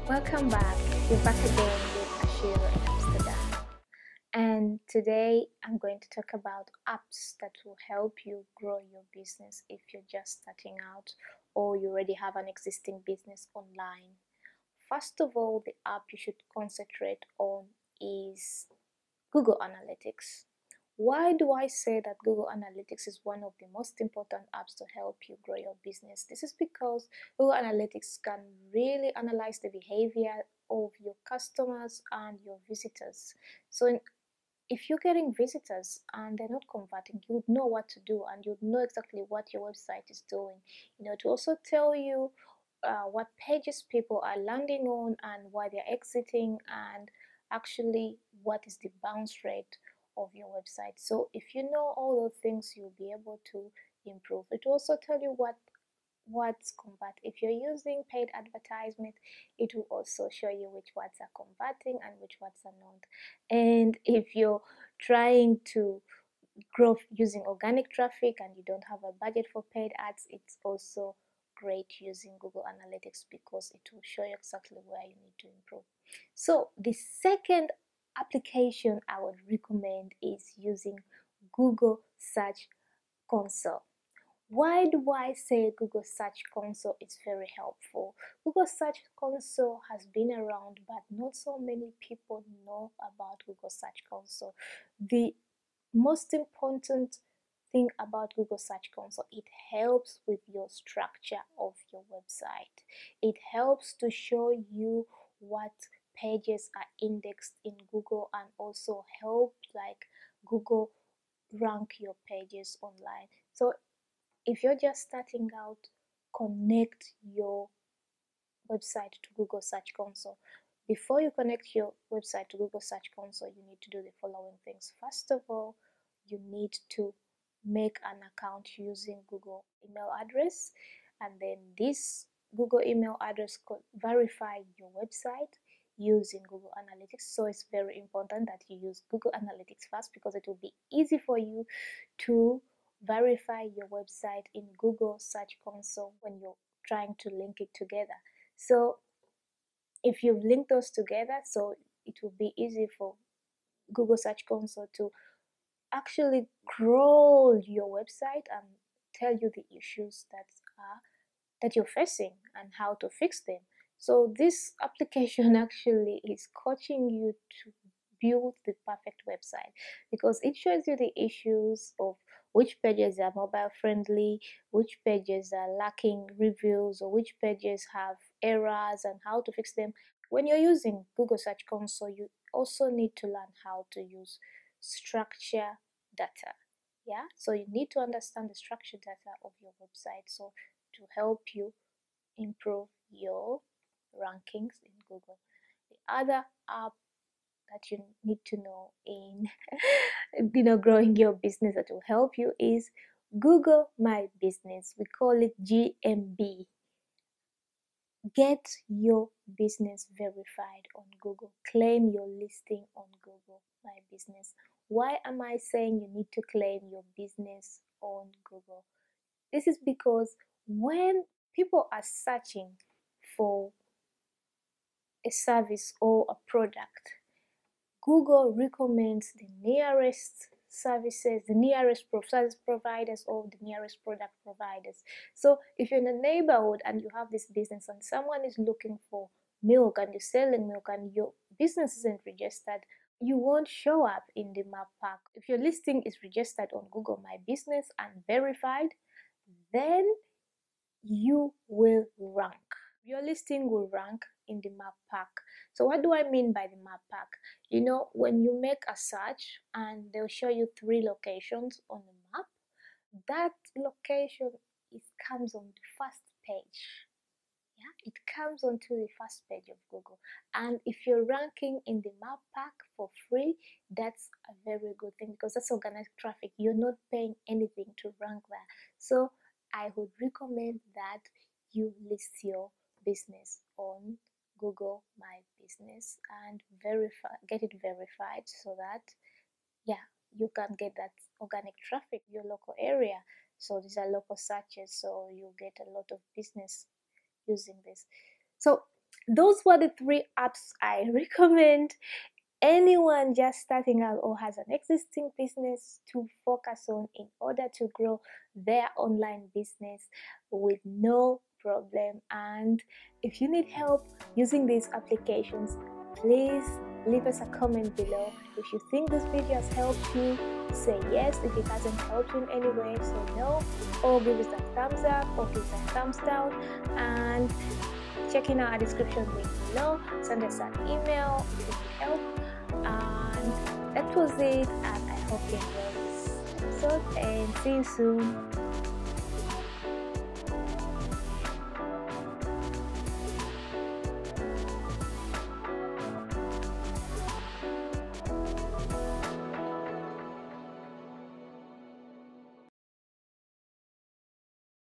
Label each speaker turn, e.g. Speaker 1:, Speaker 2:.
Speaker 1: Welcome back. We're back again with ACIERO in Amsterdam. And today I'm going to talk about apps that will help you grow your business if you're just starting out or you already have an existing business online. First of all, the app you should concentrate on is Google Analytics. Why do I say that Google Analytics is one of the most important apps to help you grow your business? This is because Google Analytics can really analyze the behavior of your customers and your visitors. So if you're getting visitors and they're not converting, you would know what to do and you'd know exactly what your website is doing. To also tell you what pages people are landing on and why they're exiting, and actually what is the bounce rate of your website. So if you know all those things, you'll be able to improve. It will also tell you what's convert. If you're using paid advertisement, it will also show you which words are converting and which words are not. And if you're trying to grow using organic traffic and you don't have a budget for paid ads, it's also great using Google Analytics because it will show you exactly where you need to improve. So the second application I would recommend is using Google Search Console. Why do I say Google Search Console is very helpful? Google Search Console has been around, but not so many people know about Google Search Console. The most important thing about Google Search Console, it helps with your structure of your website. It helps to show you what pages are indexed in Google and also help like Google rank your pages online. So if you're just starting out, connect your website to Google Search Console. Before you connect your website to Google Search Console, you need to do the following things. First of all, you need to make an account using Google email address, and then this Google email address could verify your website using Google Analytics. So it's very important that you use Google Analytics first because it will be easy for you to verify your website in Google Search Console when you're trying to link it together. So if you've linked those together, so it will be easy for Google Search Console to actually crawl your website and tell you the issues that you're facing and how to fix them. So this application actually is coaching you to build the perfect website because it shows you the issues of which pages are mobile friendly, which pages are lacking reviews, or which pages have errors and how to fix them. When you're using Google Search Console, you also need to learn how to use structure data. Yeah, so you need to understand the structure data of your website so to help you improve your rankings in Google. The other app that you need to know in growing your business that will help you is Google My Business. We call it GMB. Get your business verified on Google. Claim your listing on Google My Business. Why am I saying you need to claim your business on Google? This is because when people are searching for a service or a product, Google recommends the nearest services, the nearest service providers, or the nearest product providers. So if you're in a neighborhood and you have this business and someone is looking for milk and you're selling milk and your business isn't registered, you won't show up in the map pack. If your listing is registered on Google My Business and verified, then you will rank. Your listing will rank in the map pack. So what do I mean by the map pack? When you make a search and they'll show you 3 locations on the map, that location comes on the first page. Yeah, it comes onto the first page of Google. And if you're ranking in the map pack for free, that's a very good thing because that's organic traffic. You're not paying anything to rank there. So I would recommend that you list your business on Google My Business and get it verified so that you can get that organic traffic your local area. So these are local searches, so you get a lot of business using this. So those were the 3 apps I recommend anyone just starting out or has an existing business to focus on in order to grow their online business with no problem. And if you need help using these applications, please leave us a comment below. If you think this video has helped you, say yes. If it hasn't helped you in any way, say no, or give us a thumbs up or give us a thumbs down. And check in our description link below, send us an email if you need help. And that was it, and I hope you enjoyed this episode, and see you soon.